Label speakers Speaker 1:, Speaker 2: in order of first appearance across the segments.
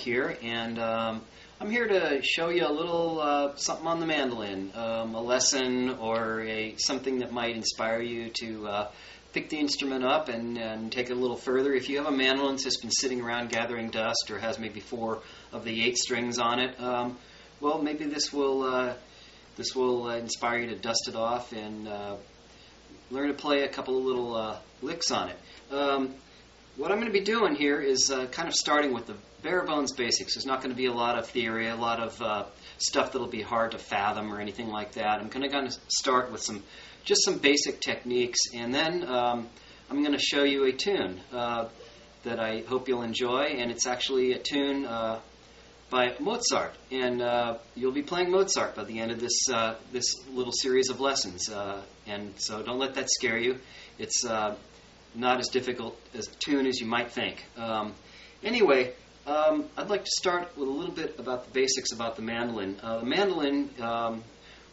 Speaker 1: here, and I'm here to show you a little something on the mandolin, a lesson or something that might inspire you to pick the instrument up and take it a little further. If you have a mandolin that's been sitting around gathering dust or has maybe 4 of the 8 strings on it, well, maybe this will inspire you to dust it off and learn to play a couple of little licks on it. What I'm going to be doing here is kind of starting with the bare bones basics. There's not going to be a lot of theory, a lot of stuff that'll be hard to fathom or anything like that. I'm going to kind of start with some basic techniques, and then I'm going to show you a tune that I hope you'll enjoy, and it's actually a tune by Mozart, and you'll be playing Mozart by the end of this little series of lessons, and so don't let that scare you. It's not as difficult as a tune as you might think. Anyway, I'd like to start with a little bit about the basics about the mandolin. The mandolin,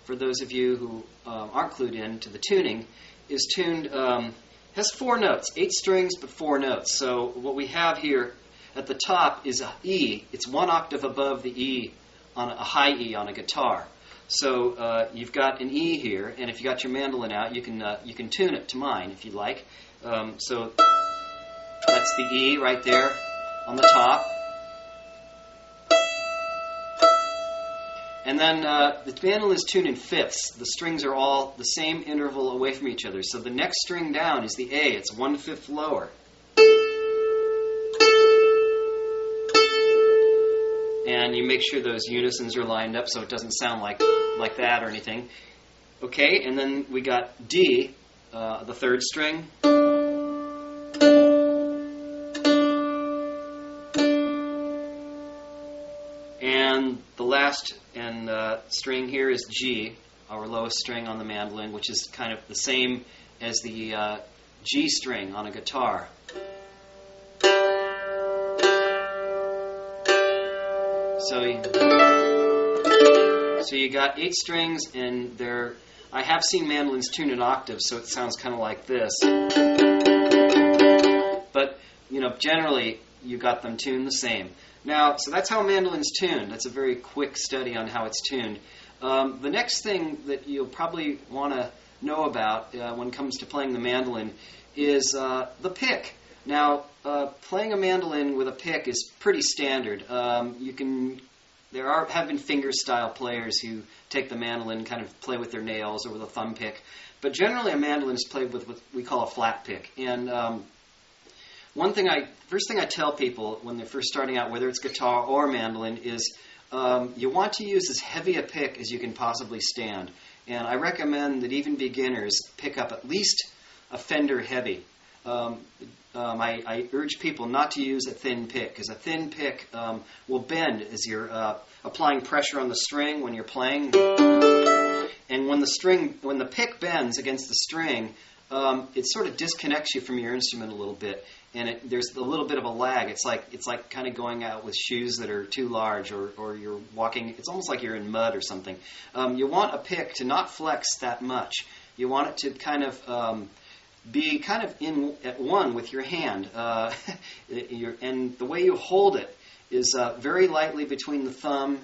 Speaker 1: for those of you who aren't clued in to the tuning, is tuned, has 4 notes, 8 strings but 4 notes. So what we have here at the top is a E. It's 1 octave above the E, on a high E on a guitar. So you've got an E here, and if you got your mandolin out, you can tune it to mine if you like. So that's the E right there on the top. And then the mandolin is tuned in fifths. The strings are all the same interval away from each other. So the next string down is the A. It's 1/5 lower. And you make sure those unisons are lined up so it doesn't sound like that or anything. Okay, and then we got D, the 3rd string. And the last string here is G, our lowest string on the mandolin, which is kind of the same as the G string on a guitar. So you got 8 strings, and I have seen mandolins tuned in octaves, so it sounds kind of like this. But generally you got them tuned the same. Now, so that's how a mandolin's tuned. That's a very quick study on how it's tuned. The next thing that you'll probably want to know about when it comes to playing the mandolin is the pick. Now, playing a mandolin with a pick is pretty standard. There have been finger-style players who take the mandolin and kind of play with their nails or with a thumb pick. But generally, a mandolin is played with what we call a flat pick. And first thing I tell people when they're first starting out, whether it's guitar or mandolin, is you want to use as heavy a pick as you can possibly stand. And I recommend that even beginners pick up at least a Fender heavy. I urge people not to use a thin pick, because a thin pick will bend as you're applying pressure on the string when you're playing. And when the pick bends against the string, it sort of disconnects you from your instrument a little bit, and there's a little bit of a lag. It's like kind of going out with shoes that are too large, or you're walking. It's almost like you're in mud or something. You want a pick to not flex that much. You want it to kind of be kind of at one with your hand, and the way you hold it is very lightly between the thumb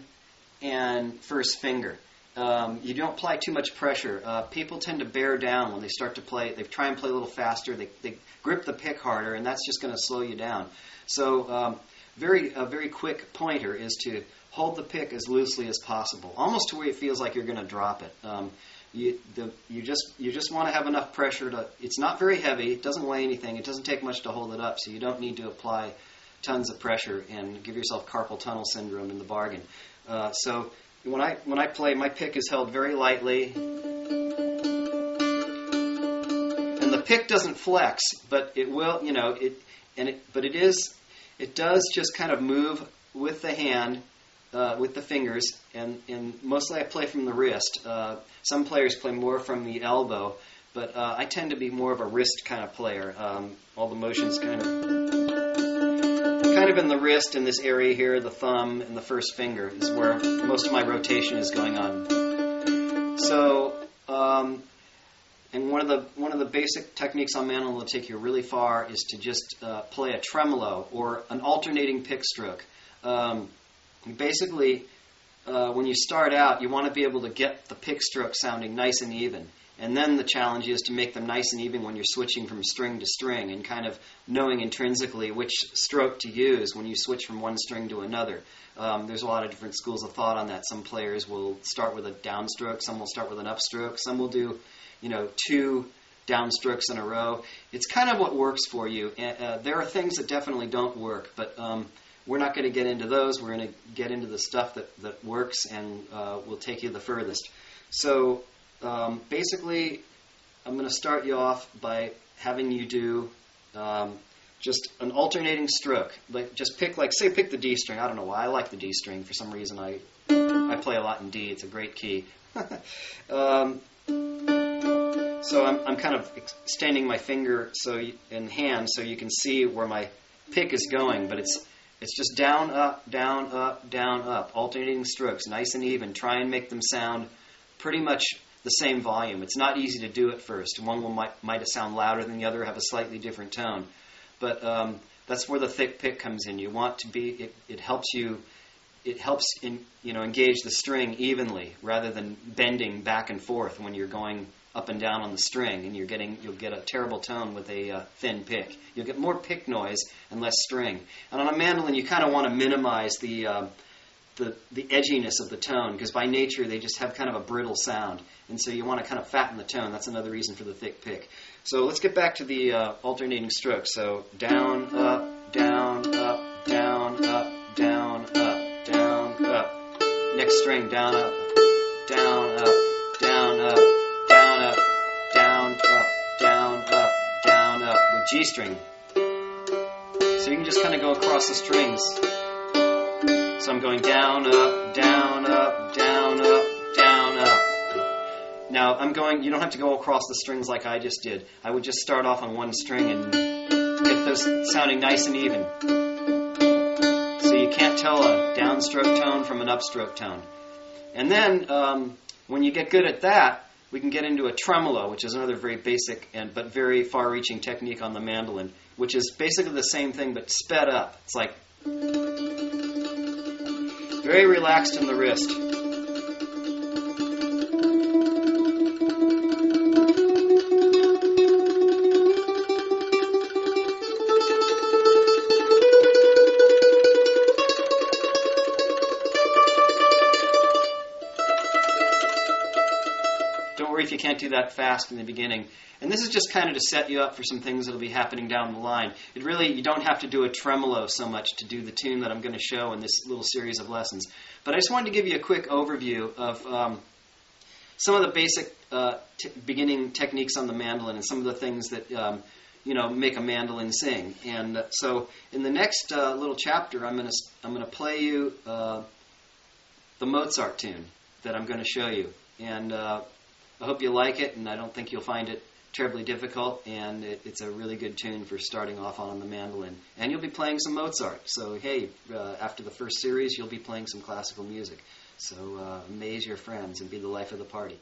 Speaker 1: and first finger. You don't apply too much pressure. People tend to bear down when they start to play. They try and play a little faster. They grip the pick harder, and that's just going to slow you down. So a very quick pointer is to hold the pick as loosely as possible, almost to where it feels like you're going to drop it. You just want to have enough pressure to. It's not very heavy. It doesn't weigh anything. It doesn't take much to hold it up, so you don't need to apply tons of pressure and give yourself carpal tunnel syndrome in the bargain. So when I play, my pick is held very lightly, and the pick doesn't flex, but it will. It does just kind of move with the hand. With the fingers, and mostly I play from the wrist. Some players play more from the elbow, but I tend to be more of a wrist kind of player. All the motions kind of in the wrist, in this area here, the thumb and the first finger is where most of my rotation is going on. So, and one of the basic techniques on mandolin that will take you really far is to just play a tremolo or an alternating pick stroke. basically, when you start out, you want to be able to get the pick stroke sounding nice and even. And then the challenge is to make them nice and even when you're switching from string to string and kind of knowing intrinsically which stroke to use when you switch from one string to another. There's a lot of different schools of thought on that. Some players will start with a downstroke, some will start with an upstroke, some will do, 2 downstrokes in a row. It's kind of what works for you. There are things that definitely don't work, but we're not going to get into those. We're going to get into the stuff that works and will take you the furthest. So basically, I'm going to start you off by having you do just an alternating stroke. Just pick the D string. I don't know why. I like the D string. For some reason, I play a lot in D. It's a great key. So I'm kind of extending my finger in hand so you can see where my pick is going, but it's just down, up, down, up, down, up, alternating strokes, nice and even. Try and make them sound pretty much the same volume. It's not easy to do at first. One might sound louder than the other, have a slightly different tone. But that's where the thick pick comes in. You want to be. It helps you. It helps engage the string evenly rather than bending back and forth when you're going up and down on the string, and you'll get a terrible tone with a thin pick. You'll get more pick noise and less string. And on a mandolin, you kind of want to minimize the edginess of the tone, because by nature they just have kind of a brittle sound, and so you want to kind of fatten the tone. That's another reason for the thick pick. So let's get back to the alternating strokes. So down, up, down, up, down, up, down, up, down, up. Next string, down, up, down, up, down, up, down, up, down, up, down, up, down, up, with G string. So you can just kind of go across the strings. So I'm going down, up, down, up, down, up, down, up. Now you don't have to go across the strings like I just did. I would just start off on one string and get those sounding nice and even. So you can't tell a downstroke tone from an upstroke tone. And then when you get good at that, we can get into a tremolo, which is another very basic but very far-reaching technique on the mandolin, which is basically the same thing but sped up. It's like very relaxed in the wrist. Don't worry if you can't do that fast in the beginning. And this is just kind of to set you up for some things that will be happening down the line. You don't have to do a tremolo so much to do the tune that I'm going to show in this little series of lessons. But I just wanted to give you a quick overview of some of the basic beginning techniques on the mandolin and some of the things that make a mandolin sing. And so in the next little chapter, I'm going to play you the Mozart tune that I'm going to show you. And I hope you like it, and I don't think you'll find it terribly difficult, and it's a really good tune for starting off on the mandolin. And you'll be playing some Mozart. So, hey, after the first series, you'll be playing some classical music. So amaze your friends and be the life of the party.